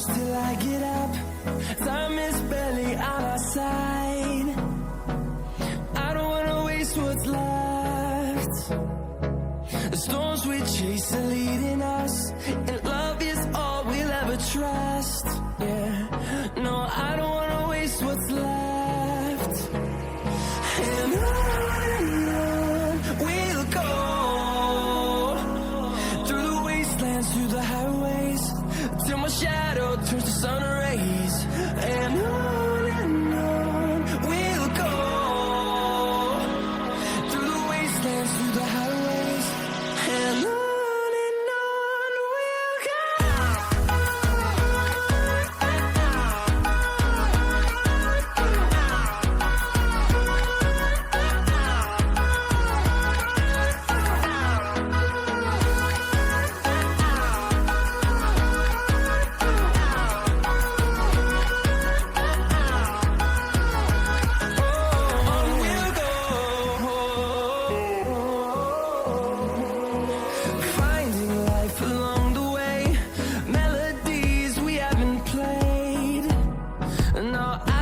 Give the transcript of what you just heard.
push till I get up. Time is barely on our side. I don't wanna waste what's left. The storms we chase are leading us, and love is all we'll ever trust. Yeah, no, I don't wanna waste what's left. And on we'll go, through the wastelands, through the highways, till my shadow turns to sun rays. And on we'll go, through the wastelands, through the highways, and on we'll go. Finding life along the way, melodies we haven't played. No, I